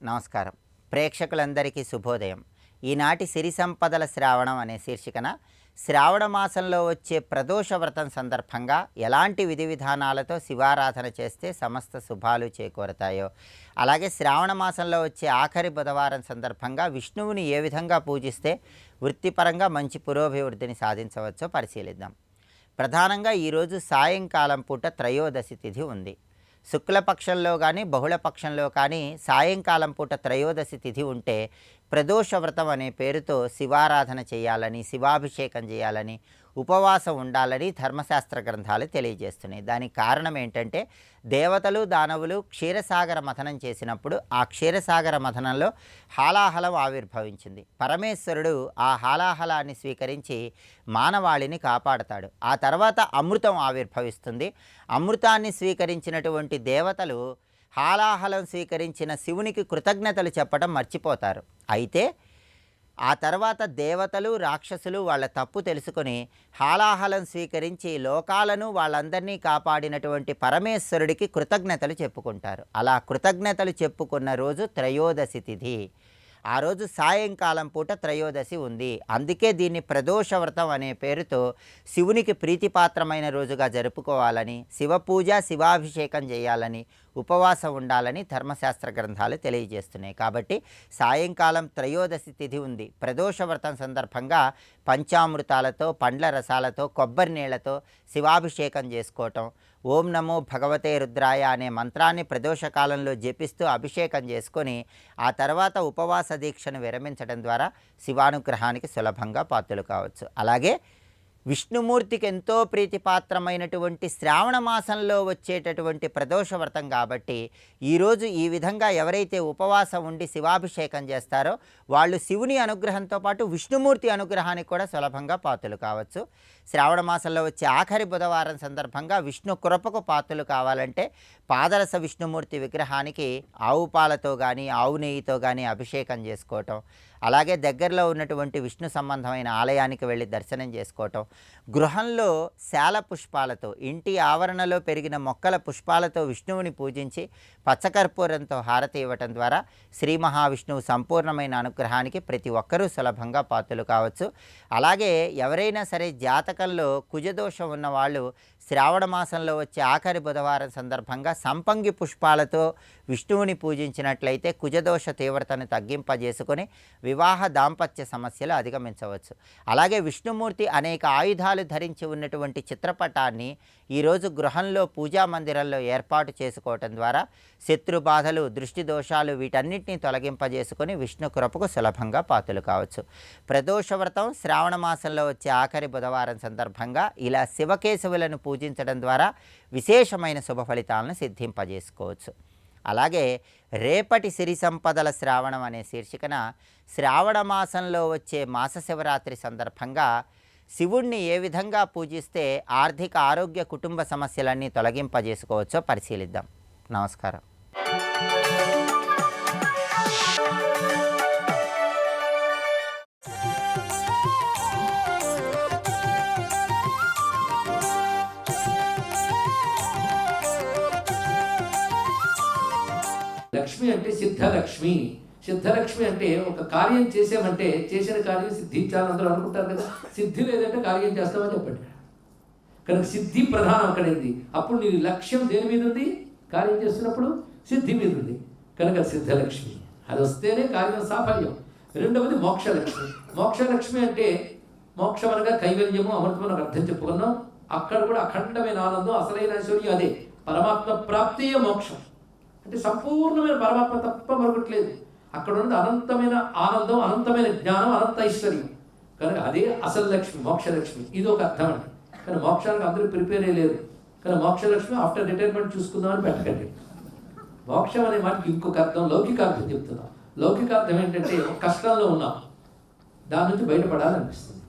నమస్కారం. ప్రేక్షకులందరికీ శుభోదయం. ఈనాటి సిరి సంపదల శ్రావణం అనే శీర్షికన శ్రావణ మాసంలో వచ్చే ప్రదోష వ్రతం సందర్భంగా ఎలాంటి విధి విధానాలతో శివారాధన చేస్తే సమస్త శుభాలు చేకూరతాయో, అలాగే శ్రావణ మాసంలో వచ్చే ఆఖరి బుధవారం సందర్భంగా విష్ణువుని ఏ విధంగా పూజిస్తే వృత్తిపరంగా మంచి పురోభివృద్ధిని సాధించవచ్చో పరిశీలిద్దాం. ప్రధానంగా ఈరోజు సాయంకాలం పూట త్రయోదశి తిథి ఉంది. శుక్లపక్షంలో కానీ బహుళపక్షంలో కానీ సాయంకాలం పూట త్రయోదశి తిథి ఉంటే ప్రదోష వ్రతం అనే పేరుతో శివారాధన చేయాలని, శివాభిషేకం చేయాలని, ఉపవాసం ఉండాలని ధర్మశాస్త్ర గ్రంథాలు తెలియజేస్తున్నాయి. దానికి కారణం ఏంటంటే, దేవతలు దానవులు క్షీరసాగర మథనం చేసినప్పుడు ఆ క్షీరసాగర మథనంలో హాలాహలం ఆవిర్భవించింది. పరమేశ్వరుడు ఆ హాలాహలాన్ని స్వీకరించి మానవాళిని కాపాడతాడు. ఆ తర్వాత అమృతం ఆవిర్భవిస్తుంది. అమృతాన్ని స్వీకరించినటువంటి దేవతలు హాలాహలం స్వీకరించిన శివునికి కృతజ్ఞతలు చెప్పడం మర్చిపోతారు. అయితే ఆ తర్వాత దేవతలు రాక్షసులు వాళ్ళ తప్పు తెలుసుకొని హాలాహలం స్వీకరించి లోకాలను వాళ్ళందరినీ కాపాడినటువంటి పరమేశ్వరుడికి కృతజ్ఞతలు చెప్పుకుంటారు. అలా కృతజ్ఞతలు చెప్పుకున్న రోజు త్రయోదశి తిథి. ఆ రోజు సాయంకాలం పూట త్రయోదశి ఉంది. అందుకే దీన్ని ప్రదోష వ్రతం అనే పేరుతో శివునికి ప్రీతిపాత్రమైన రోజుగా జరుపుకోవాలని, శివపూజ శివాభిషేకం చేయాలని, ఉపవాసం ఉండాలని ధర్మశాస్త్ర గ్రంథాలు తెలియజేస్తున్నాయి. కాబట్టి సాయంకాలం త్రయోదశి తిథి ఉంది. ప్రదోష వ్రతం సందర్భంగా పంచామృతాలతో, పండ్ల రసాలతో, కొబ్బరి నీళ్లతో శివాభిషేకం చేసుకోవటం, ఓం నమో భగవతే రుద్రాయ అనే మంత్రాన్ని ప్రదోషకాలంలో జపిస్తూ అభిషేకం చేసుకొని ఆ తర్వాత ఉపవాస దీక్షను విరమించడం ద్వారా శివానుగ్రహానికి సులభంగా పాత్రలు కావచ్చు. అలాగే విష్ణుమూర్తికి ఎంతో ప్రీతిపాత్రమైనటువంటి శ్రావణ మాసంలో వచ్చేటటువంటి ప్రదోష వ్రతం కాబట్టి ఈరోజు ఈ విధంగా ఎవరైతే ఉపవాసం ఉండి శివాభిషేకం చేస్తారో వాళ్ళు శివుని అనుగ్రహంతో పాటు విష్ణుమూర్తి అనుగ్రహానికి కూడా సులభంగా పాత్రలు కావచ్చు. శ్రావణ మాసంలో వచ్చే ఆఖరి బుధవారం సందర్భంగా విష్ణు కృపకు పాత్రలు కావాలంటే పాదరస విష్ణుమూర్తి విగ్రహానికి ఆవు పాలతో కానీ ఆవు నెయ్యితో కానీ అభిషేకం చేసుకోవటం, అలాగే దగ్గరలో ఉన్నటువంటి విష్ణు సంబంధమైన ఆలయానికి వెళ్ళి దర్శనం చేసుకోవటం, గృహంలో శాల పుష్పాలతో, ఇంటి ఆవరణలో పెరిగిన మొక్కల పుష్పాలతో విష్ణువుని పూజించి పచ్చకర్పూరంతో హారతి ఇవ్వటం ద్వారా శ్రీ మహావిష్ణువు సంపూర్ణమైన అనుగ్రహానికి ప్రతి ఒక్కరూ సులభంగా పాత్రలు కావచ్చు. అలాగే ఎవరైనా సరే జాతకంలో కుజదోషం ఉన్నవాళ్ళు శ్రావణ మాసంలో వచ్చే ఆఖరి బుధవారం సందర్భంగా సంపంగి పుష్పాలతో విష్ణువుని పూజించినట్లయితే కుజదోష తీవ్రతను తగ్గింపజేసుకొని వివాహ దాంపత్య సమస్యలు అధిగమించవచ్చు. అలాగే విష్ణుమూర్తి అనేక ఆయుధాలు ధరించి ఉన్నటువంటి చిత్రపటాన్ని ఈరోజు గృహంలో పూజా మందిరంలో ఏర్పాటు చేసుకోవటం ద్వారా శత్రు బాధలు, దృష్టి దోషాలు వీటన్నిటిని తొలగింపజేసుకొని విష్ణు కృపకు సులభంగా పాత్రలు కావచ్చు. ప్రదోష వ్రతం శ్రావణ మాసంలో వచ్చే ఆఖరి బుధవారం సందర్భంగా ఇలా శివకేశవులను పూజించడం ద్వారా విశేషమైన శుభ ఫలితాలను సిద్ధింపజేసుకోవచ్చు. అలాగే రేపటి సిరి సంపదల శ్రావణం అనే శీర్షికన శ్రావణ మాసంలో వచ్చే మాస శివరాత్రి సందర్భంగా శివుణ్ణి ఏ విధంగా పూజిస్తే ఆర్థిక, ఆరోగ్య, కుటుంబ సమస్యలన్నీ తొలగింపజేసుకోవచ్చో పరిశీలిద్దాం. నమస్కారం. లక్ష్మి అంటే సిద్ధలక్ష్మి. సిద్ధలక్ష్మి అంటే ఒక కార్యం చేసామంటే చేసిన కార్యం సిద్ధించాలని అందరూ అనుకుంటారు కదా. సిద్ధి లేదంటే కార్యం చేస్తామని చెప్పండి. కనుక సిద్ధి ప్రధానం అక్కడైంది. అప్పుడు నీ లక్ష్యం దేని మీద ఉంది? కార్యం చేస్తున్నప్పుడు సిద్ధి మీద ఉంది. కనుక సిద్ధలక్ష్మి అది వస్తేనే కార్యం సాఫల్యం. రెండవది మోక్షలక్ష్మి. మోక్షలక్ష్మి అంటే మోక్షం అనగా కైవల్యము, అమృతం అని అర్థం చెప్పుకున్నాం. అక్కడ కూడా అఖండమైన ఆనందం, అసలైన ఐశ్వర్యం అదే. పరమాత్మ ప్రాప్తియే మోక్షం. అంటే సంపూర్ణమైన పరమాత్మ తప్ప మరొకట్లేదు. అక్కడ ఉన్నది అనంతమైన ఆనందం, అనంతమైన జ్ఞానం, అనంత ఐశ్వర్యం. కనుక అదే అసలు లక్ష్మి, మోక్షలక్ష్మి. ఇది ఒక అర్థం అండి. కానీ మోక్షానికి అందరూ ప్రిపేర్ అయ్యలేరు. కానీ మోక్షలక్ష్మి ఆఫ్టర్ రిటైర్మెంట్ చూసుకుందామని పెట్టకండి. మోక్షం అనే మాటకి ఇంకొక అర్థం, లౌకికార్థం చెప్తున్నాం. లౌకికార్థం ఏంటంటే ఒక కష్టంలో ఉన్నాం, దాని నుంచి బయటపడాలనిపిస్తుంది.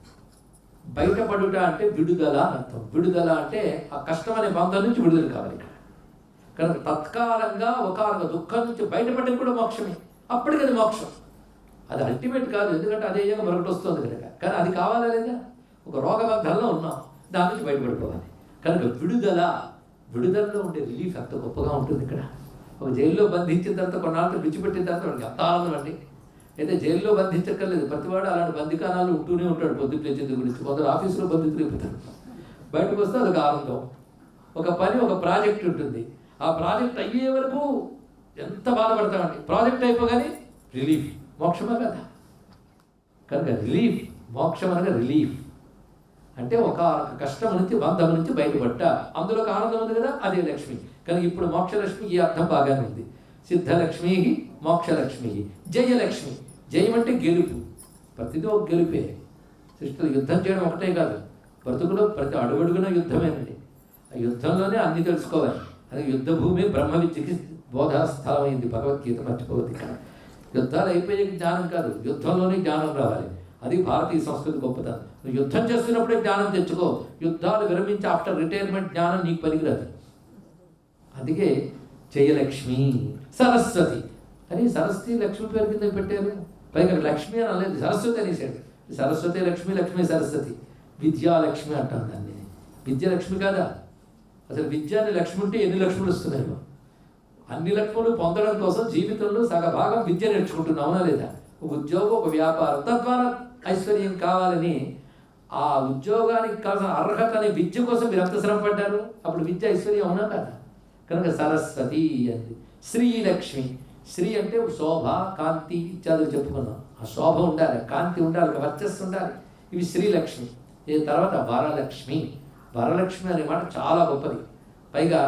బయటపడుట అంటే విడుదల అని అర్థం. విడుదల అంటే ఆ కష్టం అనే బంధం నుంచి విడుదల కావాలి. కనుక తత్కాలంగా ఒక దుఃఖం నుంచి బయటపడడం కూడా మోక్షమే. అప్పటికి అది మోక్షం. అది అల్టిమేట్ కాదు, ఎందుకంటే అదే మరొకటి వస్తుంది కనుక. కానీ అది కావాలా లేదా? ఒక రోగబంధంలో ఉన్నాం, దాని నుంచి బయటపడిపోవాలి. కనుక విడుదలలో ఉండే రిలీఫ్ ఎంత గొప్పగా ఉంటుంది ఇక్కడ. ఒక జైల్లో బంధించిన తర్వాత కొన్నాళ్ళు విడిచిపెట్టిన తర్వాత వాడికి ఎంత ఆనందం అండి. అయితే జైల్లో బంధించక్కర్లేదు, ప్రతివాడు అలాంటి బందికానాలు ఉంటూనే ఉంటాడు. పొద్దున్న లేచేది గురించి కొందరు ఆఫీసులో బంధితులు అయిపోతారు, బయటకు వస్తే అదొక ఆనందం. ఒక పని, ఒక ప్రాజెక్ట్ ఉంటుంది, ఆ ప్రాజెక్ట్ అయ్యే వరకు ఎంత బాధపడతామండి. ప్రాజెక్ట్ అయిపోగానే రిలీఫ్, మోక్షమే కదా. కనుక రిలీఫ్, మోక్షం అనగా రిలీఫ్ అంటే ఒక కష్టం నుంచి, బంధం నుంచి బయటపడ్డ, అందులో ఒక ఆనందం ఉంది కదా, అదే లక్ష్మి. కనుక ఇప్పుడు మోక్షలక్ష్మి ఈ అర్థం బాగానే ఉంది. సిద్ధలక్ష్మి, మోక్షలక్ష్మి, జయలక్ష్మి. జయం అంటే గెలుపు, ప్రతిదీ ఒక గెలుపే. సృష్టిలో యుద్ధం చేయడం ఒకటే కాదు, బ్రతుకులో ప్రతి అడుగడుగున యుద్ధమేనండి. ఆ యుద్ధంలోనే అన్ని తెలుసుకోవాలి. అది యుద్ధ భూమి బ్రహ్మ విద్యకి బోధా స్థలమైంది భగవద్గీత, మర్చిపోవద్దు. యుద్ధాలు అయిపోయే జ్ఞానం కాదు, యుద్ధంలోనే జ్ఞానం రావాలి. అది భారతీయ సంస్కృతి గొప్పతనం. నువ్వు యుద్ధం చేస్తున్నప్పుడే జ్ఞానం తెచ్చుకో, యుద్ధాలు విరమించి ఆఫ్టర్ రిటైర్మెంట్ జ్ఞానం నీకు పనికిరాదు. అందుకే జయలక్ష్మి, సరస్వతి అని సరస్వతి లక్ష్మి పేరు కింద పెట్టారు. పైగా లక్ష్మి అని అనలేదు, సరస్వతి అనేసాడు. సరస్వతి లక్ష్మి, లక్ష్మి సరస్వతి. విద్యాలక్ష్మి అంటాం దాన్ని. విద్యలక్ష్మి కాదా? అసలు విద్యాన్ని లక్ష్మి ఉంటే ఎన్ని లక్ష్ములు వస్తున్నాయో. అన్ని లక్ష్ములు పొందడం కోసం జీవితంలో సగభాగం విద్య నేర్చుకుంటున్నాం, అవునా లేదా? ఒక ఉద్యోగం, ఒక వ్యాపారం, తద్వారా ఐశ్వర్యం కావాలని ఆ ఉద్యోగానికి కావాల్సిన అర్హత అనే విద్య కోసం మీరు ఎంత శ్రమ పడ్డారు. అప్పుడు విద్య ఐశ్వర్యం అవునా కదా. కనుక సరస్వతి అంది. శ్రీలక్ష్మి, శ్రీ అంటే శోభ, కాంతి ఇత్యాదులు చెప్పుకున్నాం. ఆ శోభ ఉండాలి, కాంతి ఉండాలి, వర్చస్సు ఉండాలి. ఇవి శ్రీలక్ష్మి. దీని తర్వాత వరలక్ష్మి. వరలక్ష్మి అనే మాట చాలా గొప్పది. పైగా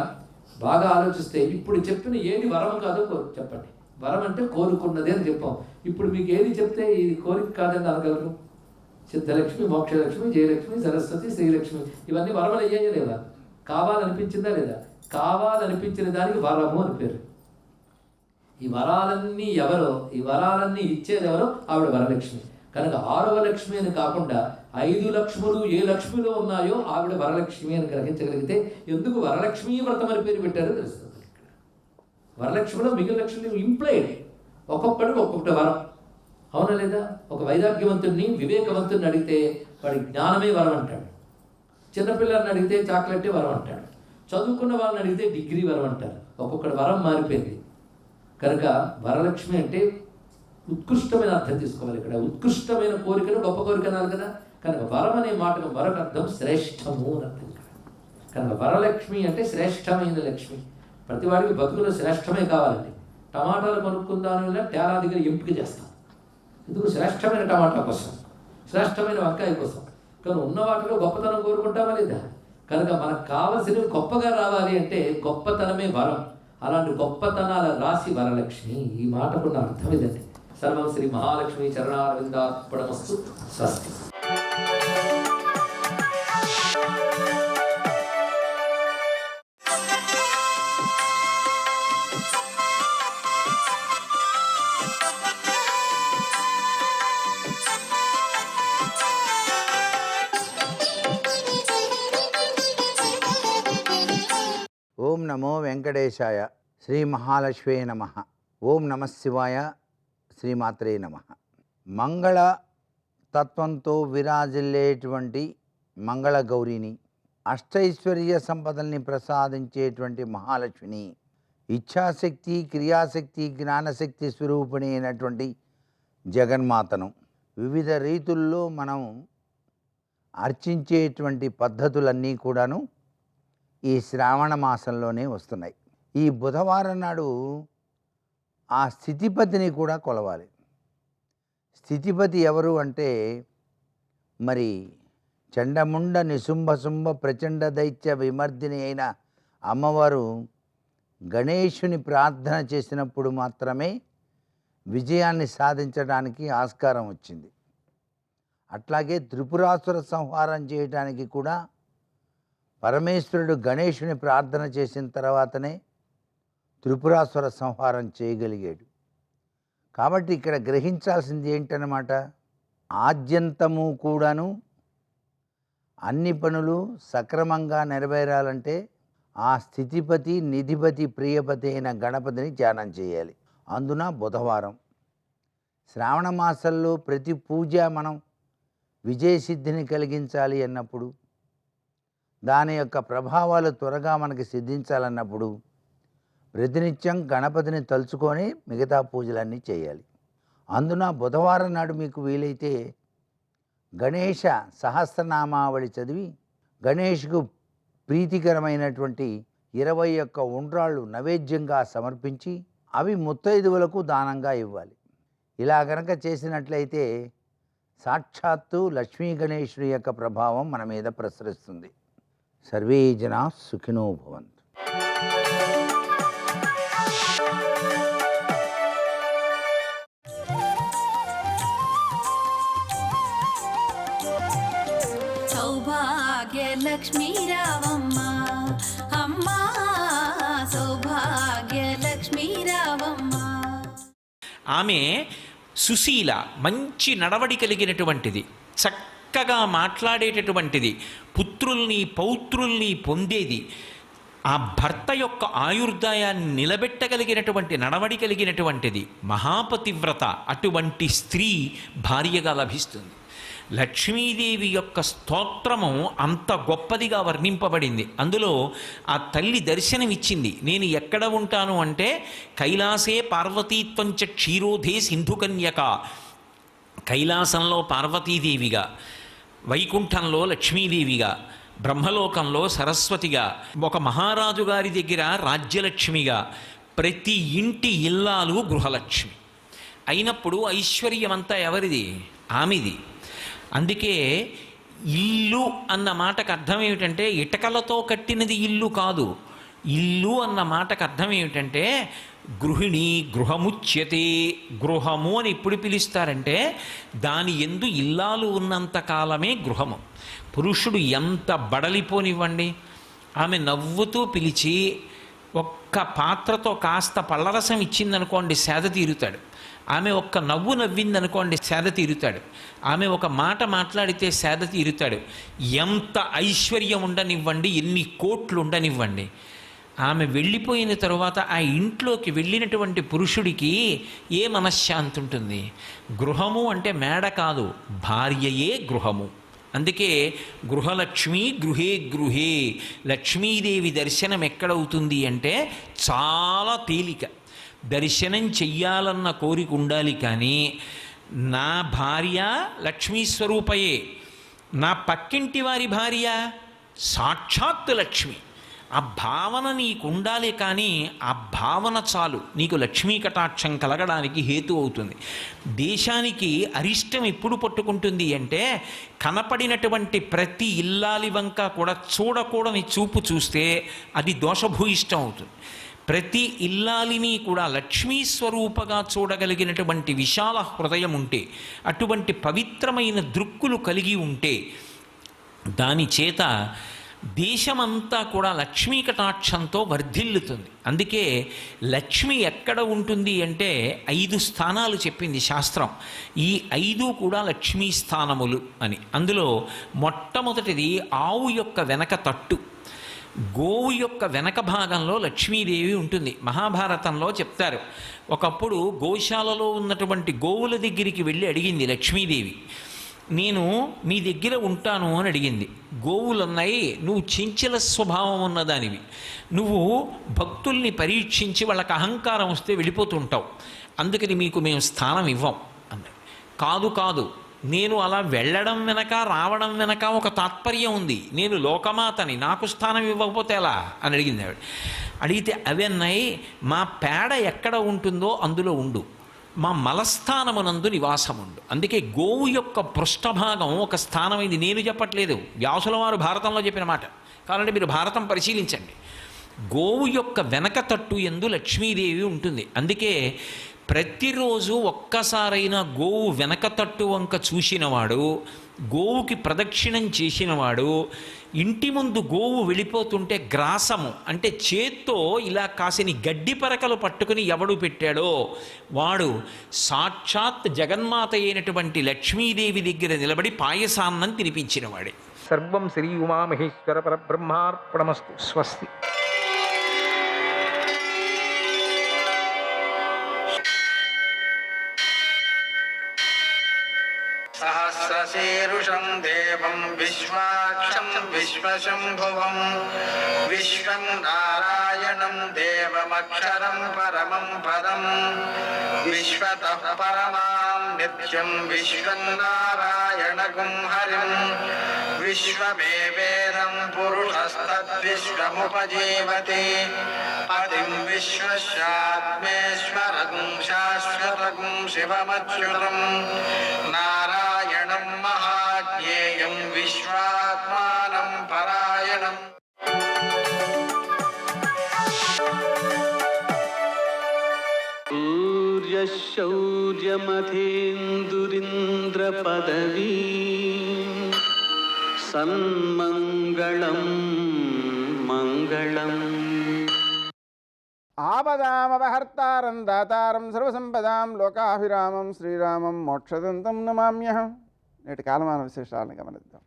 బాగా ఆలోచిస్తే ఇప్పుడు చెప్పిన ఏది వరం కాదో చెప్పండి. వరం అంటే కోరుకున్నదే అని చెప్పాం. ఇప్పుడు మీకు ఏది చెప్తే ఇది కోరిక కాదని అనగలరు? సిద్ధలక్ష్మి, మోక్షలక్ష్మి, జయలక్ష్మి, సరస్వతి, శ్రీలక్ష్మి ఇవన్నీ వరములు అయ్యాయా లేదా? కావాలనిపించిందా లేదా? కావాలనిపించిన దానికి వరము అని పేరు. ఈ వరాలన్నీ ఎవరో, ఈ వరాలన్నీ ఇచ్చేది ఎవరో ఆవిడ వరలక్ష్మి. కనుక 6వ లక్ష్మి అని కాకుండా 5 లక్ష్ములు ఏ లక్ష్మిలో ఉన్నాయో ఆవిడ వరలక్ష్మి అని గ్రహించగలిగితే ఎందుకు వరలక్ష్మి వ్రతం అని పేరు పెట్టారో తెలుస్తుంది. వరలక్ష్మిలో మిగిలిన లక్ష్మి ఇంప్లైడ్, ఒక్కొక్కడికి ఒక్కొక్కటి వరం, అవునా లేదా? ఒక వైరాగ్యవంతుడిని, వివేకవంతుడిని అడిగితే వాడి జ్ఞానమే వరం అంటాడు. చిన్నపిల్లల్ని అడిగితే చాక్లెట్టే వరం అంటాడు. చదువుకున్న వాళ్ళని అడిగితే డిగ్రీ వరం అంటారు. ఒక్కొక్కటి వరం మారిపోయింది. కనుక వరలక్ష్మి అంటే ఉత్కృష్టమైన అర్థం తీసుకోవాలి. ఇక్కడ ఉత్కృష్టమైన కోరికను గొప్ప కోరిక అనాలి కదా. కనుక వరం అనే మాటకు మరొక అర్థం శ్రేష్టము అని అర్థం. కనుక వరలక్ష్మి అంటే శ్రేష్టమైన లక్ష్మి. ప్రతివాడికి బతుకులో శ్రేష్టమే కావాలండి. టమాటాలు కొనుక్కుందాని తేరా దగ్గర ఎంపిక చేస్తాం. ఎందుకు? శ్రేష్టమైన టమాటా కోసం, శ్రేష్టమైన వంకాయ కోసం. కానీ ఉన్న వాటిలో గొప్పతనం కోరుకుంటామా లేదా? కనుక మనకు కావలసినవి గొప్పగా రావాలి అంటే గొప్పతనమే వరం. అలాంటి గొప్పతనాల రాశి వరలక్ష్మి. ఈ మాటకున్న అర్థం ఇదండి. సర్వం శ్రీ మహాలక్ష్మి చరణారవిందార్పణమస్తు. స్వస్తి. ఓం నమో వెంకటేశాయ. శ్రీ మహాలక్ష్మీ నమః. ఓం నమః శివాయ. శ్రీమాత్రే నమః. మంగళ తత్వంతో విరాజిల్లేటువంటి మంగళ గౌరిని, అష్టైశ్వర్య సంపదల్ని ప్రసాదించేటువంటి మహాలక్ష్మిని, ఇచ్ఛాశక్తి, క్రియాశక్తి, జ్ఞానశక్తి స్వరూపిణి అయినటువంటి జగన్మాతను వివిధ రీతుల్లో మనం అర్చించేటువంటి పద్ధతులన్నీ కూడాను ఈ శ్రావణ మాసంలోనే వస్తున్నాయి. ఈ బుధవారం నాడు ఆ స్థితిపతిని కూడా కొలవాలి. స్థితిపతి ఎవరు అంటే మరి చండముండ నిశుంభశుంభ ప్రచండ దైత్య విమర్దిని అయిన అమ్మవారు గణేశుని ప్రార్థన చేసినప్పుడు మాత్రమే విజయాన్ని సాధించడానికి ఆస్కారం వచ్చింది. అట్లాగే త్రిపురాసుర సంహారం చేయడానికి కూడా పరమేశ్వరుడు గణేశుని ప్రార్థన చేసిన తర్వాతనే త్రిపురాసుర సంహారం చేయగలిగాడు. కాబట్టి ఇక్కడ గ్రహించాల్సింది ఏంటన్నమాట, ఆద్యంతము కూడాను అన్ని పనులు సక్రమంగా నెరవేరాలంటే ఆ స్థితిపతి, నిధిపతి, ప్రియపతి అయిన గణపతిని ధ్యానం చేయాలి. అందున బుధవారం శ్రావణ మాసంలో ప్రతి పూజ మనం విజయసిద్ధిని కలిగించాలి అన్నప్పుడు, దాని యొక్క ప్రభావాలు త్వరగా మనకి సిద్ధించాలన్నప్పుడు ప్రతినిత్యం గణపతిని తలుచుకొని మిగతా పూజలన్నీ చేయాలి. అందున బుధవారం నాడు మీకు వీలైతే గణేష సహస్రనామావళి చదివి గణేష్కు ప్రీతికరమైనటువంటి 21 ఉండ్రాళ్ళు నైవేద్యంగా సమర్పించి అవి ముత్తైదువులకు దానంగా ఇవ్వాలి. ఇలా గనక చేసినట్లయితే సాక్షాత్తు లక్ష్మీ గణేశుడి యొక్క ప్రభావం మన మీద ప్రసరిస్తుంది. సర్వే జనా సుఖినో భవంతు. సౌభాగ్యలక్ష్మీ రావమ్మ అమ్మా, సౌభాగ్యలక్ష్మీ రావమ్మ. ఆమె సుశీల, మంచి నడవడి కలిగినటువంటిది, చక్కగా మాట్లాడేటటువంటిది, పుత్రుల్ని పౌత్రుల్ని పొందేది, ఆ భర్త యొక్క ఆయుర్దాయాన్ని నిలబెట్టగలిగినటువంటి నడవడి కలిగినటువంటిది, మహాపతివ్రత. అటువంటి స్త్రీ భార్యగా లభిస్తుంది. లక్ష్మీదేవి యొక్క స్తోత్రము అంత గొప్పదిగా వర్ణింపబడింది. అందులో ఆ తల్లి దర్శనమిచ్చింది. నేను ఎక్కడ ఉంటాను అంటే కైలాసే పార్వతీత్వంచ క్షీరోధే సింధుకన్యక. కైలాసంలో పార్వతీదేవిగా, వైకుంఠంలో లక్ష్మీదేవిగా, బ్రహ్మలోకంలో సరస్వతిగా, ఒక మహారాజు గారి దగ్గర రాజ్యలక్ష్మిగా, ప్రతి ఇంటి ఇల్లాలు గృహలక్ష్మి అయినప్పుడు ఐశ్వర్యమంతా ఎవరిది? ఆమెది. అందుకే ఇల్లు అన్న మాటకు అర్థం ఏమిటంటే ఇటకలతో కట్టినది ఇల్లు కాదు. ఇల్లు అన్న మాటకు అర్థం ఏమిటంటే గృహిణి, గృహముచ్యతే. గృహము అని ఎప్పుడు పిలుస్తారంటే దాని యందు ఇల్లాలు ఉన్నంత కాలమే గృహము. పురుషుడు ఎంత బడలిపోనివ్వండి, ఆమె నవ్వుతూ పిలిచి ఒక్క పాత్రతో కాస్త పళ్ళరసం ఇచ్చిందనుకోండి సేద తీరుతాడు. ఆమె ఒక్క నవ్వు నవ్విందనుకోండి సేద తీరుతాడు. ఆమె ఒక మాట మాట్లాడితే సేద తీరుతాడు. ఎంత ఐశ్వర్యం ఉండనివ్వండి, ఎన్ని కోట్లు ఉండనివ్వండి, ఆమె వెళ్ళిపోయిన తరువాత ఆ ఇంట్లోకి వెళ్ళినటువంటి పురుషుడికి ఏ మనశ్శాంతి ఉంటుంది? గృహము అంటే మేడ కాదు, భార్యయే గృహము. అందుకే గృహలక్ష్మి గృహే గృహే. లక్ష్మీదేవి దర్శనం ఎక్కడవుతుంది అంటే చాలా తేలిక. దర్శనం చెయ్యాలన్న కోరిక ఉండాలి, కానీ నా భార్య లక్ష్మీ స్వరూపయే, నా పక్కింటి వారి భార్య సాక్షాత్ లక్ష్మి, ఆ భావన నీకు ఉండాలి. కానీ ఆ భావన చాలు నీకు లక్ష్మీ కటాక్షం కలగడానికి హేతు అవుతుంది. దేశానికి అరిష్టం ఎప్పుడు పట్టుకుంటుంది అంటే కనపడినటువంటి ప్రతి ఇల్లాలి వంక కూడా చూడకూడని చూపు చూస్తే అది దోషభూయిష్టం అవుతుంది. ప్రతి ఇల్లాలిని కూడా లక్ష్మీ స్వరూపగా చూడగలిగినటువంటి విశాల హృదయం ఉంటే, అటువంటి పవిత్రమైన దృక్కులు కలిగి ఉంటే, దాని చేత దేశమంతా కూడా లక్ష్మీ కటాక్షంతో వర్ధిల్లుతుంది. అందుకే లక్ష్మి ఎక్కడ ఉంటుంది అంటే 5 స్థానాలు చెప్పింది శాస్త్రం. ఈ 5 కూడా లక్ష్మీ స్థానములు అని. అందులో మొట్టమొదటిది ఆవు యొక్క వెనక తట్టు. గోవు యొక్క వెనక భాగంలో లక్ష్మీదేవి ఉంటుంది. మహాభారతంలో చెప్తారు, ఒకప్పుడు గోశాలలో ఉన్నటువంటి గోవుల దగ్గరికి వెళ్ళి అడిగింది లక్ష్మీదేవి, నేను మీ దగ్గర ఉంటాను అని అడిగింది. గోవులున్నాయి, నువ్వు చంచల స్వభావం ఉన్నదానివి, నువ్వు భక్తుల్ని పరీక్షించి వాళ్ళకి అహంకారం వస్తే వెళ్ళిపోతుంటావు, అందుకని మీకు మేము స్థానం ఇవ్వం అన్నది. కాదు కాదు, నేను అలా వెళ్ళడం వెనక రావడం వెనక ఒక తాత్పర్యం ఉంది. నేను లోకమాతని, నాకు స్థానం ఇవ్వకపోతే ఎలా అని అడిగింది ఆవిడ. అడిగితే అవన్నీ మా పేడ ఎక్కడ ఉంటుందో అందులో ఉండు, మా మలస్థానమునందు నివాసం ఉండు. అందుకే గోవు యొక్క పృష్ఠభాగం ఒక స్థానమైంది. నేను చెప్పట్లేదు, వ్యాసుల వారు భారతంలో చెప్పిన మాట. కావాలంటే మీరు భారతం పరిశీలించండి. గోవు యొక్క వెనక తట్టు యందు లక్ష్మీదేవి ఉంటుంది. అందుకే ప్రతిరోజు ఒక్కసారైనా గోవు వెనక తట్టు వంక చూసినవాడు, గోవుకి ప్రదక్షిణం చేసినవాడు, ఇంటి ముందు గోవు వెళ్ళిపోతుంటే గ్రాసము అంటే చేత్తో ఇలా కాసిని గడ్డి పరకలు పట్టుకుని ఎవడు పెట్టాడో వాడు సాక్షాత్ జగన్మాత అయినటువంటి లక్ష్మీదేవి దగ్గర నిలబడి పాయసాన్నం తినిపించినవాడే. సర్వం శ్రీ ఉమామహేశ్వర పరబ్రహ్మార్పణమస్తు. స్వస్తి. सहस्रशीर्षं देवं विश्वाक्षं विश्वशम्भुवं विश्वं नारायणं నారాయణం దేవమక్షరం పరమం పదం విశ్వతః పరమాం నిత్యం విశ్వం నారాయణగుం హరిం విశ్వమేవేదం పురుషస్తద్విశ్వముపజీవతి పతిం విశ్వస్యాత్మేశ్వరం శాశ్వతం శివమచ్యుతం నారాయణం మహాజ్ఞేయం విశ్వాత్మానం పరాయణం. శౌర్యమథేందురింద్రపదవీ సన్మంగళం మంగళం. ఆపదామపహర్తారం దాతారం సర్వసంపదాం లోకాభిరామం శ్రీరామం మోక్షదంతం నమామ్యహం. నేటి కాలమాన విశేషాలను గమనిద్దాం.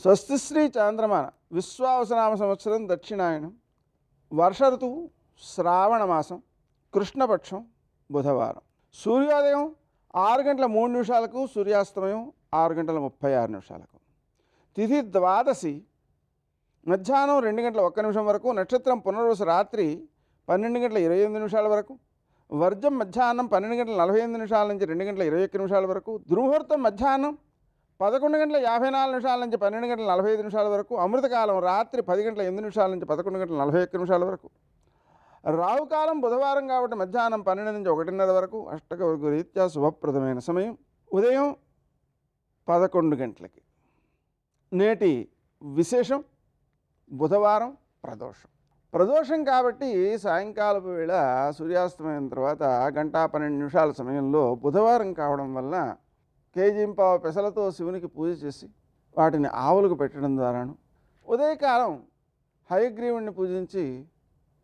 స్వస్తి శ్రీ చాంద్రమాన విశ్వావసనామ సంవత్సరం దక్షిణాయనం, వర్ష ఋతువు, శ్రావణ మాసం, కృష్ణపక్షం, బుధవారం. సూర్యోదయం 6:03 సూర్యాస్తమయం 6:36. తిథి ద్వాదశి, మధ్యాహ్నం 2:01 వరకు. నక్షత్రం పునర్వసు రాత్రి 12:28 వరకు. వర్జం మధ్యాహ్నం 12:45 నుంచి 2:21 వరకు. దుర్ముహూర్తం మధ్యాహ్నం 11:54 నుంచి 12:45 వరకు. అమృతకాలం రాత్రి 10:08 నుంచి 11:41 వరకు. రాహుకాలం బుధవారం కాబట్టి మధ్యాహ్నం 12 నుంచి 1:30 వరకు. అష్టకవర్గ రీత్యా శుభప్రదమైన సమయం ఉదయం 11 గంటలకి. నేటి విశేషం బుధవారం ప్రదోషం. ప్రదోషం కాబట్టి సాయంకాలపు వేళ సూర్యాస్తమయం తర్వాత 1:12 సమయంలో బుధవారం కావడం వల్ల కేజీంపావు పెసలతో శివునికి పూజ చేసి వాటిని ఆవులకు పెట్టడం ద్వారాను, ఉదయకాలం హయగ్రీవుణ్ణి పూజించి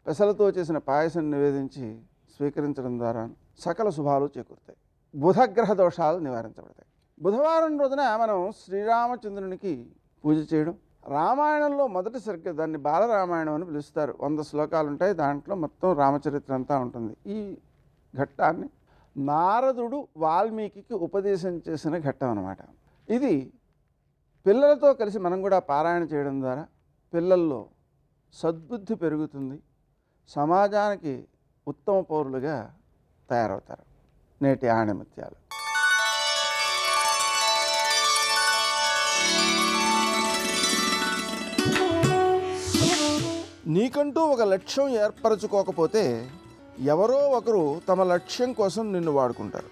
పెసలతో చేసిన పాయసం నివేదించి స్వీకరించడం ద్వారా సకల శుభాలు చేకూరుతాయి, బుధగ్రహ దోషాలు నివారించబడతాయి. బుధవారం రోజున మనం శ్రీరామచంద్రునికి పూజ చేయడం. రామాయణంలో మొదటి సరిగ్గా దాన్ని బాలరామాయణం అని పిలుస్తారు. 100 శ్లోకాలు ఉంటాయి. దాంట్లో మొత్తం రామచరిత్ర అంతా ఉంటుంది. ఈ ఘట్టాన్ని నారదుడు వాల్మీకి ఉపదేశం చేసిన ఘట్టం అన్నమాట. ఇది పిల్లలతో కలిసి మనం కూడా పారాయణ చేయడం ద్వారా పిల్లల్లో సద్బుద్ధి పెరుగుతుంది, సమాజానికి ఉత్తమ పౌరులుగా తయారవుతారు. నేటి ఆణిముత్యాలు. నీకంటూ ఒక లక్ష్యం ఏర్పరచుకోకపోతే ఎవరో ఒకరు తమ లక్ష్యం కోసం నిన్ను వాడుకుంటారు.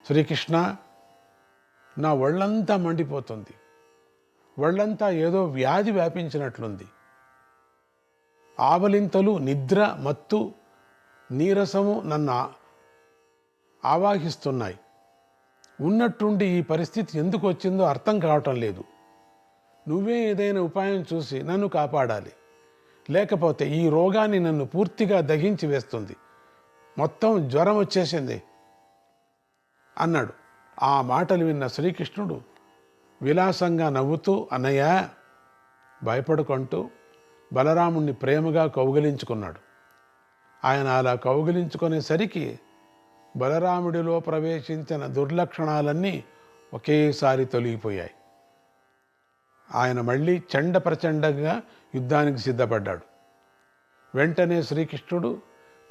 శ్రీకృష్ణ, నా ఒళ్ళంతా మండిపోతుంది, ఒళ్ళంతా ఏదో వ్యాధి వ్యాపించినట్లుంది. ఆవలింతలు, నిద్ర, మత్తు, నీరసము నన్ను ఆవాహిస్తున్నాయి. ఉన్నట్టుండి ఈ పరిస్థితి ఎందుకు వచ్చిందో అర్థం కావటం లేదు. నువ్వే ఏదైనా ఉపాయం చూసి నన్ను కాపాడాలి, లేకపోతే ఈ రోగాన్ని నన్ను పూర్తిగా దహించి వేస్తుంది. మొత్తం జ్వరం వచ్చేసింది అన్నాడు. ఆ మాటలు విన్న శ్రీకృష్ణుడు విలాసంగా నవ్వుతూ, అన్నయ్య భయపడుకుంటూ బలరాముణ్ణి ప్రేమగా కౌగిలించుకున్నాడు. ఆయన అలా కౌగిలించుకునేసరికి బలరాముడిలో ప్రవేశించిన దుర్లక్షణాలన్నీ ఒకేసారి తొలగిపోయాయి. ఆయన మళ్ళీ చండ ప్రచండంగా యుద్ధానికి సిద్ధపడ్డాడు. వెంటనే శ్రీకృష్ణుడు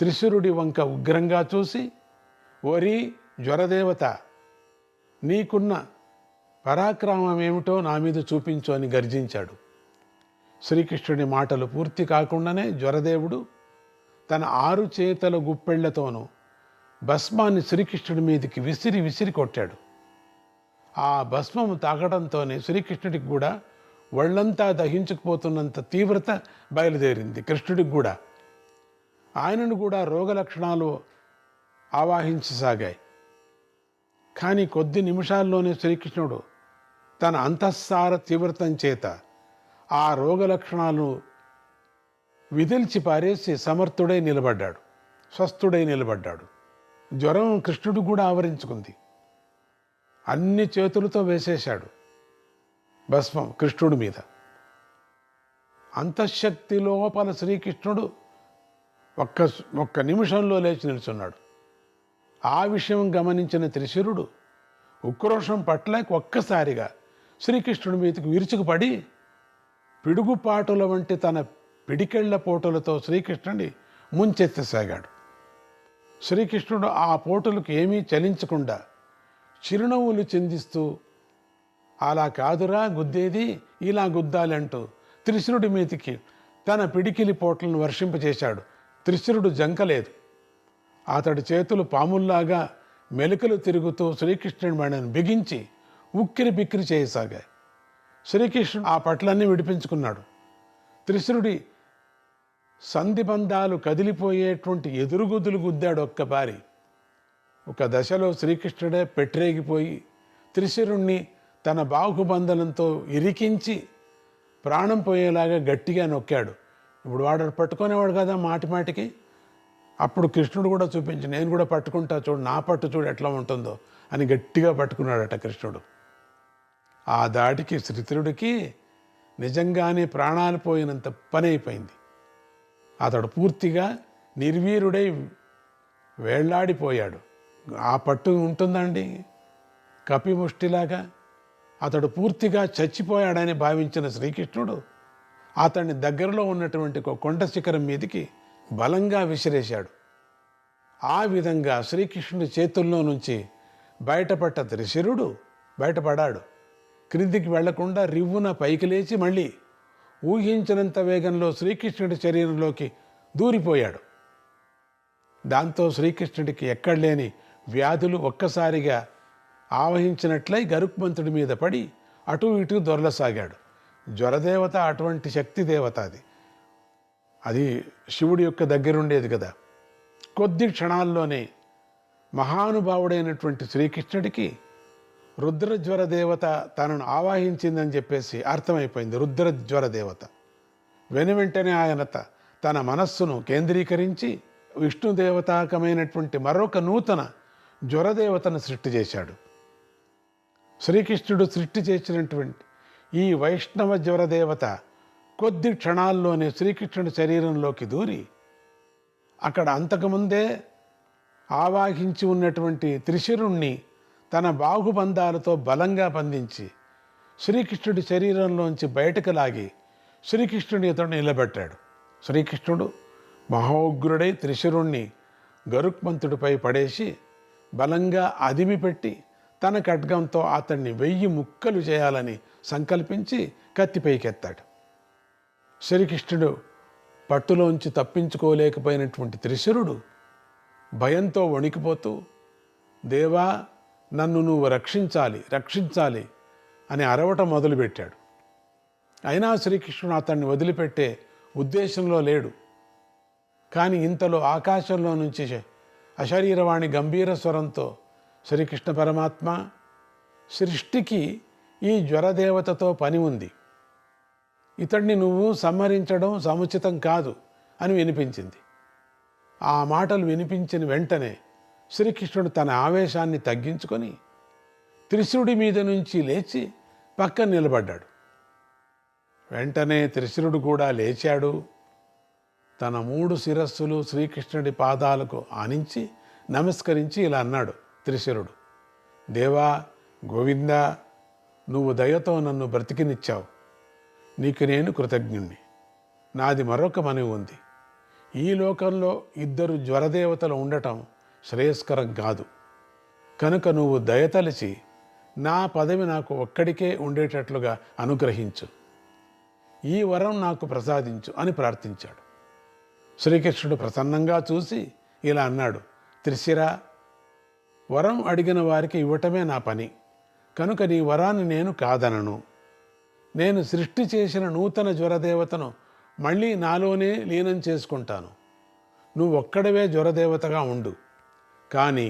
త్రిశూరుడి వంక ఉగ్రంగా చూసి, ఓరి జ్వరదేవత, నీకున్న పరాక్రమం ఏమిటో నా మీద చూపించు అని గర్జించాడు. శ్రీకృష్ణుడి మాటలు పూర్తి కాకుండానే జ్వరదేవుడు తన 6 చేతుల గుప్పెళ్లతోనూ భస్మాన్ని శ్రీకృష్ణుడి మీదకి విసిరి విసిరి కొట్టాడు. ఆ భస్మము తాగడంతోనే శ్రీకృష్ణుడికి కూడా ఒళ్ళంతా దహించుకుపోతున్నంత తీవ్రత బయలుదేరింది. కృష్ణుడికి కూడా, ఆయనను కూడా రోగ లక్షణాలు ఆవాహించసాగాయి. కానీ కొద్ది నిమిషాల్లోనే శ్రీకృష్ణుడు తన అంతఃసార తీవ్రతం చేత ఆ రోగ లక్షణాలు విదిల్చి పారేసి సమర్థుడై నిలబడ్డాడు, స్వస్థుడై నిలబడ్డాడు. జ్వరం కృష్ణుడు కూడా ఆవరించుకుంది. అన్ని చేతులతో వేసేశాడు భస్మం కృష్ణుడి మీద. అంతఃశక్తి లోపల శ్రీకృష్ణుడు ఒక్క నిమిషంలో లేచి నిల్చున్నాడు. ఆ విషయం గమనించిన త్రిశిరుడు ఉక్రోషం పట్టలేక ఒక్కసారిగా శ్రీకృష్ణుడి మీదకి విరుచుకుపడి పిడుగుపాటుల వంటి తన పిడికెళ్ల పోటులతో శ్రీకృష్ణుడిని ముంచెత్తసాగాడు. శ్రీకృష్ణుడు ఆ పోటులకు ఏమీ చలించకుండా చిరునవ్వులు చిందిస్తూ, అలా కాదురా గుద్దేది, ఇలా గుద్దాలంటూ త్రిశిరుడి మీదికి తన పిడికిలి పోట్లను వర్షింపచేశాడు. త్రిశిరుడు జంకలేదు. అతడి చేతులు పాముల్లాగా మెలికలు తిరుగుతూ శ్రీకృష్ణుడి మెడను బిగించి ఉక్కిరి బిక్కిరి చేయసాగాయి. శ్రీకృష్ణుడు ఆ పట్లన్నీ విడిపించుకున్నాడు. త్రిశిరుడి సంధిబంధాలు కదిలిపోయేటువంటి ఎదురుగుద్దులు గుద్దాడు ఒక్కబారి. ఒక దశలో శ్రీకృష్ణుడే పెట్టరేగిపోయి త్రిశిరుణ్ణి తన బాహుబంధనంతో ఇరికించి ప్రాణం పోయేలాగా గట్టిగా నొక్కాడు. ఇప్పుడు వాడు పట్టుకునేవాడు కదా మాటి మాటికి. అప్పుడు కృష్ణుడు కూడా చూపించి, నేను కూడా పట్టుకుంటా చూడు, నా పట్టు చూడు ఎట్లా ఉంటుందో అని గట్టిగా పట్టుకున్నాడట కృష్ణుడు. ఆ దాటికి శ్రీకృష్ణుడికి నిజంగానే ప్రాణాలు పోయినంత పని అయిపోయింది. అతడు పూర్తిగా నిర్వీరుడై వేళ్లాడిపోయాడు. ఆ పట్టు ఉంటుందండి కపిముష్టిలాగా. అతడు పూర్తిగా చచ్చిపోయాడని భావించిన శ్రీకృష్ణుడు అతన్ని దగ్గరలో ఉన్నటువంటి ఒక కొండ శిఖరం మీదికి బలంగా విసిరేశాడు. ఆ విధంగా శ్రీకృష్ణుడి చేతుల్లో నుంచి బయటపడ్డ త్రిశిరుడు బయటపడాడు. క్రిందికి వెళ్లకుండా రివ్వున పైకి లేచి మళ్ళీ ఊహించినంత వేగంలో శ్రీకృష్ణుడి శరీరంలోకి దూరిపోయాడు. దాంతో శ్రీకృష్ణుడికి ఎక్కడలేని వ్యాధులు ఒక్కసారిగా ఆవహించినట్లై గరుక్మంతుడి మీద పడి అటు ఇటు దొరలసాగాడు. జ్వరదేవత అటువంటి శక్తి దేవత అది శివుడి యొక్క దగ్గరుండేది కదా. కొద్ది క్షణాల్లోనే మహానుభావుడైనటువంటి శ్రీకృష్ణుడికి రుద్రజ్వర దేవత తనను ఆవాహించిందని చెప్పేసి అర్థమైపోయింది. రుద్రజ్వర దేవత వెనువెంటనే ఆయన తన మనస్సును కేంద్రీకరించి విష్ణుదేవతాకమైనటువంటి మరొక నూతన జ్వరదేవతను సృష్టి చేశాడు. శ్రీకృష్ణుడు సృష్టి చేసినటువంటి ఈ వైష్ణవ జ్వరదేవత కొద్ది క్షణాల్లోనే శ్రీకృష్ణుడి శరీరంలోకి దూరి అక్కడ అంతకుముందే ఆవాహించి ఉన్నటువంటి త్రిశిరుణ్ణి తన బాహుబంధాలతో బలంగా బంధించి శ్రీకృష్ణుడి శరీరంలోంచి బయటకు లాగి శ్రీకృష్ణుడి ఎదుట నిలబెట్టాడు. శ్రీకృష్ణుడు మహోగ్రుడై త్రిశిరుణ్ణి గరుక్మంతుడిపై పడేసి బలంగా అదిమిపెట్టి తన ఖడ్గంతో అతన్ని 1000 ముక్కలు చేయాలని సంకల్పించి కత్తిపైకెత్తాడు. శ్రీకృష్ణుడు పట్టులోంచి తప్పించుకోలేకపోయినటువంటి త్రిశిరుడు భయంతో వణికిపోతూ, దేవా నన్ను నువ్వు రక్షించాలి అని అరవటం మొదలుపెట్టాడు. అయినా శ్రీకృష్ణుడు అతన్ని వదిలిపెట్టే ఉద్దేశంలో లేడు. కానీ ఇంతలో ఆకాశంలో నుంచి అశరీరవాణి గంభీర స్వరంతో, శ్రీకృష్ణ పరమాత్మ, సృష్టికి ఈ జ్వరదేవతతో పని ఉంది, ఇతడిని నువ్వు సంహరించడం సముచితం కాదు అని వినిపించింది. ఆ మాటలు వినిపించిన వెంటనే శ్రీకృష్ణుడు తన ఆవేశాన్ని తగ్గించుకొని త్రిశిరుడి మీద నుంచి లేచి పక్కన నిలబడ్డాడు. వెంటనే త్రిశిరుడు కూడా లేచాడు. తన 3 శిరస్సులు శ్రీకృష్ణుడి పాదాలకు ఆనించి నమస్కరించి ఇలా అన్నాడు త్రిశిరుడు, దేవా గోవిందా, నువ్వు దయతో నన్ను బ్రతికినిచ్చావు, నీకు నేను కృతజ్ఞుణ్ణి. నాది మరొక మనవి ఉంది. ఈ లోకంలో 2 జ్వరదేవతలు ఉండటం శ్రేయస్కరం కాదు. కనుక నువ్వు దయతలిచి నా పదవి నాకు ఒక్కడికే ఉండేటట్లుగా అనుగ్రహించు, ఈ వరం నాకు ప్రసాదించు అని ప్రార్థించాడు. శ్రీకృష్ణుడు ప్రసన్నంగా చూసి ఇలా అన్నాడు, త్రిశిరా, వరం అడిగిన వారికి ఇవ్వటమే నా పని. కనుక నీ వరాన్ని నేను కాదనను. నేను సృష్టి చేసిన నూతన జ్వరదేవతను మళ్ళీ నాలోనే లీనం చేసుకుంటాను. నువ్వు ఒక్కడవే జ్వరదేవతగా ఉండు. కానీ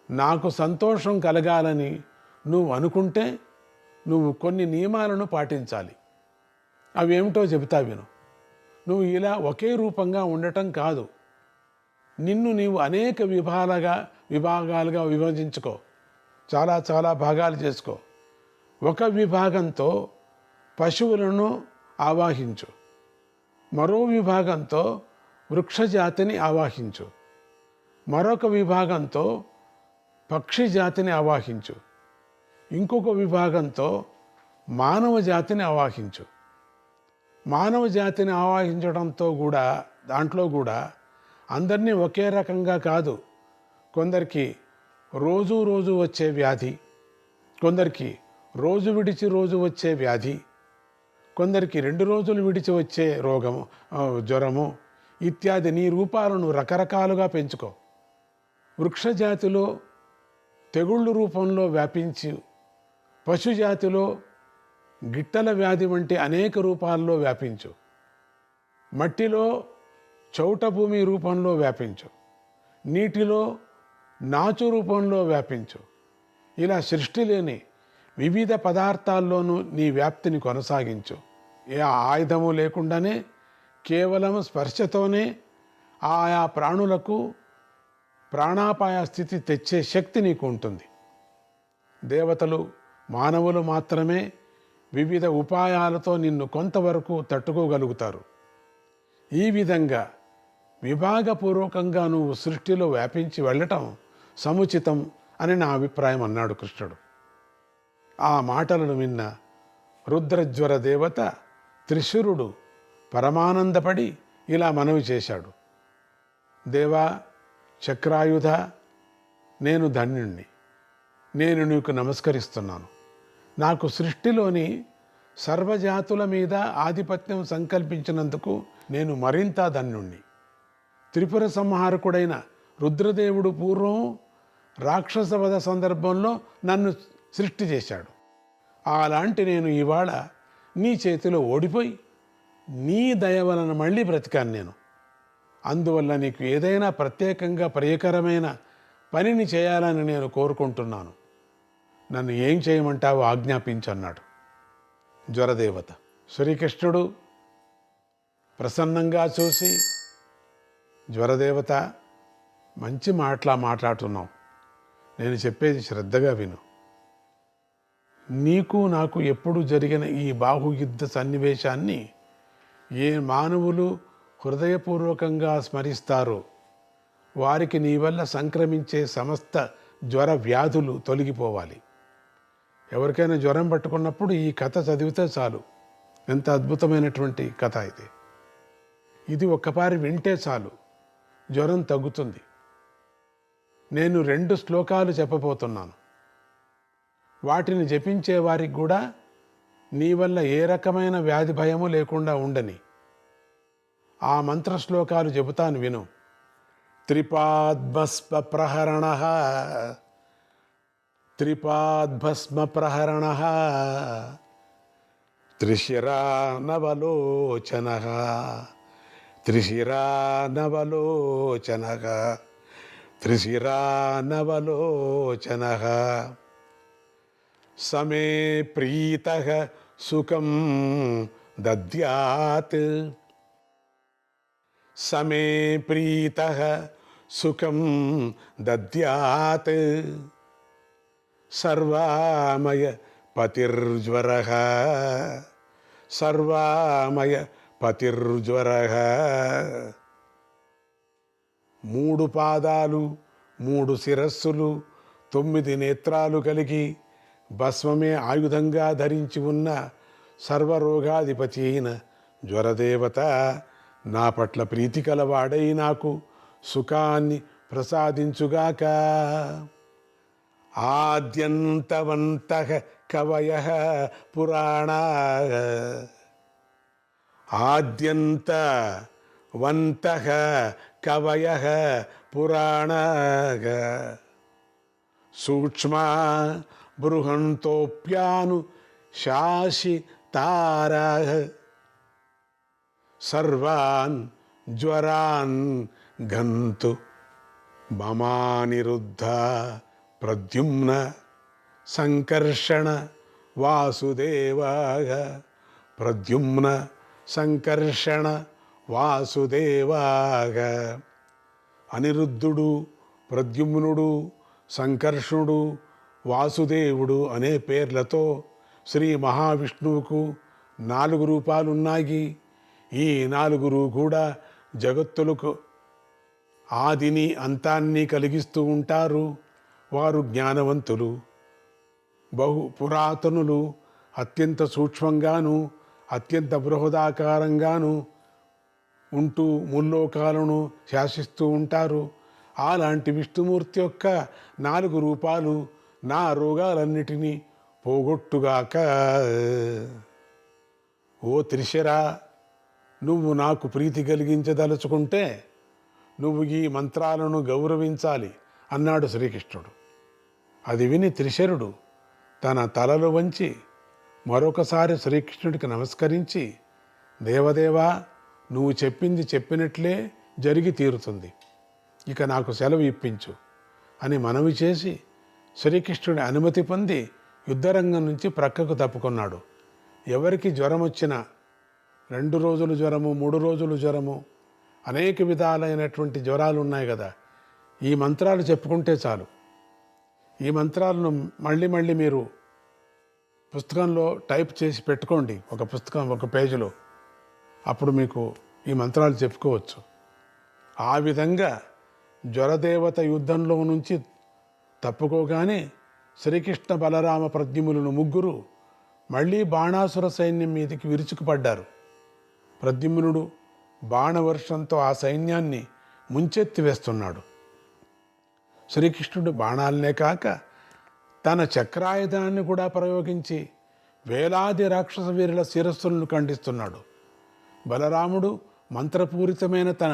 నాకు సంతోషం కలగాలని నువ్వు అనుకుంటే నువ్వు కొన్ని నియమాలను పాటించాలి. అవేమిటో చెబుతా విను. నువ్వు ఇలా ఒకే రూపంగా ఉండటం కాదు, నిన్ను నీవు అనేక విభాగాలుగా విభజించుకో, చాలా చాలా భాగాలు చేసుకో. ఒక విభాగంతో పశువులను ఆవాహించు, మరో విభాగంతో వృక్షజాతిని ఆవాహించు, మరొక విభాగంతో పక్షి జాతిని ఆవాహించు, ఇంకొక విభాగంతో మానవ జాతిని ఆవాహించు. మానవ జాతిని ఆవాహించడంతో కూడా దాంట్లో కూడా అందరినీ ఒకే రకంగా కాదు, కొందరికి రోజు వచ్చే వ్యాధి, కొందరికి రోజు విడిచి రోజు వచ్చే వ్యాధి, కొందరికి 2 రోజులు విడిచి వచ్చే రోగము, జ్వరము ఇత్యాది నీ రూపాలను రకరకాలుగా పెంచుకో. వృక్షజాతిలో తెగుళ్ళు రూపంలో వ్యాపించి, పశుజాతిలో గిట్టల వ్యాధి వంటి అనేక రూపాల్లో వ్యాపించు, మట్టిలో చౌట భూమి రూపంలో వ్యాపించు, నీటిలో నాచు రూపంలో వ్యాపించు. ఇలా సృష్టి లేని వివిధ పదార్థాల్లోనూ నీ వ్యాప్తిని కొనసాగించు. ఏ ఆయుధము లేకుండానే కేవలం స్పర్శతోనే ఆయా ప్రాణులకు ప్రాణాపాయ స్థితి తెచ్చే శక్తి నీకు ఉంటుంది. దేవతలు, మానవులు మాత్రమే వివిధ ఉపాయాలతో నిన్ను కొంతవరకు తట్టుకోగలుగుతారు. ఈ విధంగా విభాగపూర్వకంగా నువ్వు సృష్టిలో వ్యాపించి వెళ్ళటం సముచితం అని నా అభిప్రాయం అన్నాడు కృష్ణుడు. ఆ మాటలను విన్న రుద్రజ్వర దేవత త్రిశూరుడు పరమానందపడి ఇలా మనవి చేశాడు. దేవా చక్రాయుధ, నేను ధన్యుణ్ణి, నేను నీకు నమస్కరిస్తున్నాను. నాకు సృష్టిలోని సర్వజాతుల మీద ఆధిపత్యం సంకల్పించినందుకు నేను మరింత ధన్యుణ్ణి. త్రిపుర సంహారకుడైన రుద్రదేవుడు పూర్వం రాక్షసవధ సందర్భంలో నన్ను సృష్టి చేశాడు. అలాంటి నేను ఇవాళ నీ చేతిలో ఓడిపోయి నీ దయ వలన మళ్ళీ బ్రతికాను నేను. అందువల్ల నీకు ఏదైనా ప్రత్యేకంగా ప్రియకరమైన పనిని చేయాలని నేను కోరుకుంటున్నాను. నన్ను ఏం చేయమంటావో ఆజ్ఞాపించన్నాడు జ్వరదేవత. శ్రీకృష్ణుడు ప్రసన్నంగా చూసి, జ్వరదేవత, మంచి మాట్లాడుతున్నావు, నేను చెప్పేది శ్రద్ధగా విను. నీకు నాకు ఎప్పుడు జరిగిన ఈ బాహుయుద్ధ సన్నివేశాన్ని ఏ మానవులు హృదయపూర్వకంగా స్మరిస్తారో వారికి నీ వల్ల సంక్రమించే సమస్త జ్వర వ్యాధులు తొలగిపోవాలి. ఎవరికైనా జ్వరం పట్టుకున్నప్పుడు ఈ కథ చదివితే చాలు. ఎంత అద్భుతమైనటువంటి కథ ఇది. ఇది ఒక్కపారి వింటే చాలు, జ్వరం తగ్గుతుంది. నేను 2 శ్లోకాలు చెప్పబోతున్నాను. వాటిని జపించే వారికి కూడా నీ వల్ల ఏ రకమైన వ్యాధి భయము లేకుండా ఉండని. ఆ మంత్ర శ్లోకాలు చెబుతాను విను. త్రిపాద్భస్మ ప్రహరణ, త్రిపాద్భస్మ ప్రహరణ, త్రిశిరా నవలోచన, త్రిశిరా నవలోచన, త్రిశిరా నవలోచన, సమే ప్రీతః సుఖం దద్యాత్, సమే ప్రీతః సుఖం దద్యాత్, సర్వామయ పతిర్జ్వరః, సర్వామయ పతిర్జ్వరః. 3 పాదాలు, 3 శిరస్సులు, 9 నేత్రాలు కలిగి భస్మమే ఆయుధంగా ధరించి ఉన్న సర్వరోగాధిపతి అయిన జ్వరదేవత నా పట్ల ప్రీతి కలవాడై నాకు సుఖాన్ని ప్రసాదించుగాక. ఆద్యంతవంతః కవయః పురాణాః, ఆద్యంతవంతః కవయః పురాణాః, సూక్ష్మా బృహంతోప్యాను శాసితారాః, సర్వాన్ జ్వరాన్ గంతు మమానిరుద్ధ ప్రద్యుమ్న సంకర్షణ వాసుదేవాః, ప్రద్యుమ్న సంకర్షణ వాసుదేవాగ. అనిరుద్ధుడు, ప్రద్యుమ్నుడు, సంకర్షణుడు, వాసుదేవుడు అనే పేర్లతో శ్రీ మహావిష్ణువుకు 4 రూపాలున్నాయి. ఈ 4 కూడా జగత్తులకు ఆదిని అంతాన్ని కలిగిస్తూ ఉంటారు. వారు జ్ఞానవంతులు, బహు పురాతనులు, అత్యంత సూక్ష్మంగాను అత్యంత బృహదాకారంగాను ఉంటూ ముల్లోకాలను శాసిస్తూ ఉంటారు. అలాంటి విష్ణుమూర్తి యొక్క 4 రూపాలు నా రోగాలన్నిటినీ పోగొట్టుగాక. ఓ త్రిశరా, నువ్వు నాకు ప్రీతి కలిగించదలుచుకుంటే నువ్వు ఈ మంత్రాలను గౌరవించాలి అన్నాడు శ్రీకృష్ణుడు. అది విని త్రిశరుడు తన తలలు వంచి మరొకసారి శ్రీకృష్ణుడికి నమస్కరించి, దేవదేవా, నువ్వు చెప్పింది చెప్పినట్లే జరిగి తీరుతుంది, ఇక నాకు సెలవు ఇప్పించు అని మనవి చేసి శ్రీకృష్ణుడి అనుమతి పొంది యుద్ధరంగం నుంచి ప్రక్కకు తప్పుకున్నాడు. ఎవరికి జ్వరం వచ్చినా, 2 రోజులు జ్వరము, 3 రోజులు జ్వరము, అనేక విధాలైనటువంటి జ్వరాలు ఉన్నాయి కదా, ఈ మంత్రాలు చెప్పుకుంటే చాలు. ఈ మంత్రాలను మళ్ళీ మళ్ళీ మీరు పుస్తకంలో టైప్ చేసి పెట్టుకోండి, ఒక పుస్తకం, ఒక పేజీలో. అప్పుడు మీకు ఈ మంత్రాలు చెప్పుకోవచ్చు. ఆ విధంగా జ్వరదేవత యుద్ధంలో నుంచి తప్పుకోగానే శ్రీకృష్ణ బలరామ ప్రద్యుమ్నులు 3 మళ్ళీ బాణాసుర సైన్యం మీదకి విరుచుకుపడ్డారు. ప్రద్యుమ్నుడు బాణవర్షంతో ఆ సైన్యాన్ని ముంచెత్తి వేస్తున్నాడు. శ్రీకృష్ణుడు బాణాలనే కాక తన చక్రాయుధాన్ని కూడా ప్రయోగించి వేలాది రాక్షస వీరుల శిరస్సులను ఖండిస్తున్నాడు. బలరాముడు మంత్రపూరితమైన తన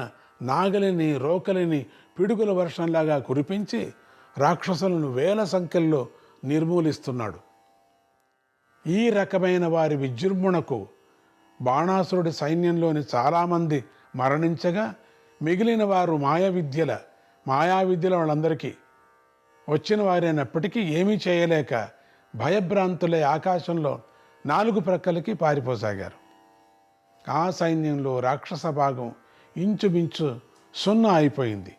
నాగలిని, రోకలిని పిడుగుల వర్షంలాగా కురిపించి రాక్షసులను వేల సంఖ్యల్లో నిర్మూలిస్తున్నాడు. ఈ రకమైన వారి విజృంభణకు బాణాసురుడి సైన్యంలోని చాలామంది మరణించగా మిగిలిన వారు మాయావిద్యల వాళ్ళందరికీ వచ్చిన వారైనప్పటికీ ఏమీ చేయలేక భయభ్రాంతులై ఆకాశంలో 4 ప్రక్కలకి పారిపోసాగారు. ఆ సైన్యంలో రాక్షస భాగం ఇంచుమించు 0 అయిపోయింది.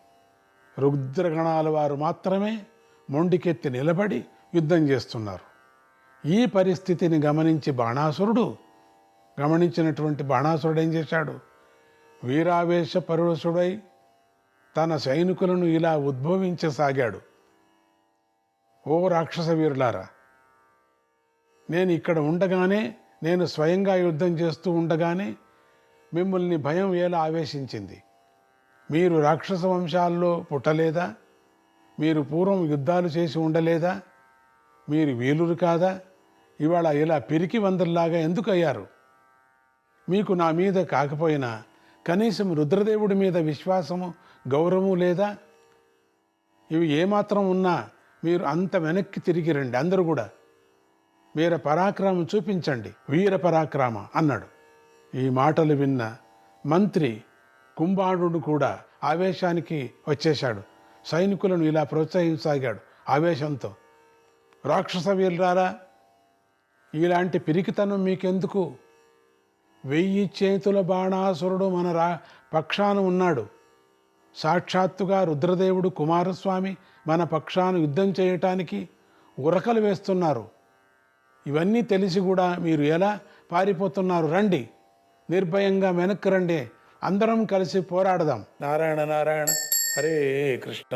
రుద్రగణాల వారు మాత్రమే మొండికెత్తి నిలబడి యుద్ధం చేస్తున్నారు. ఈ పరిస్థితిని గమనించినటువంటి బాణాసురుడు ఏం చేశాడు? వీరావేశ పరుషుడై తన సైనికులను ఇలా ఉద్భవించసాగాడు. ఓ రాక్షస వీరులారా, నేను ఇక్కడ ఉండగానే, నేను స్వయంగా యుద్ధం చేస్తూ ఉండగానే మిమ్మల్ని భయం ఎలా ఆవేశించింది? మీరు రాక్షస వంశాల్లో పుట్టలేదా? మీరు పూర్వం యుద్ధాలు చేసి ఉండలేదా? మీరు వీలురు కాదా? ఇవాళ ఇలా పిరికి వందల్లాగా ఎందుకు అయ్యారు? మీకు నా మీద కాకపోయినా కనీసం రుద్రదేవుడి మీద విశ్వాసము, గౌరవము లేదా? ఇవి ఏమాత్రం ఉన్నా మీరు అంత వెనక్కి తిరిగి రండి, అందరూ కూడా వీర పరాక్రమం చూపించండి, వీర పరాక్రమ అన్నాడు. ఈ మాటలు విన్న మంత్రి కుంభాండు కూడా ఆవేశానికి వచ్చేశాడు. సైనికులను ఇలా ప్రోత్సహించసాగాడు ఆవేశంతో. రాక్షస వీరులారా, ఇలాంటి పిరికితనం మీకెందుకు? 1000 చేతుల బాణాసురుడు మన పక్షాన ఉన్నాడు. సాక్షాత్తుగా రుద్రదేవుడు కుమారస్వామి మన పక్షాన యుద్ధం చేయటానికి ఉరకలు వేస్తున్నారు. ఇవన్నీ తెలిసి కూడా మీరు ఎలా పారిపోతున్నారు? రండి, నిర్భయంగా వెనక్కి రండి, అందరం కలిసి పోరాడదాం. నారాయణ నారాయణ, హరే కృష్ణ.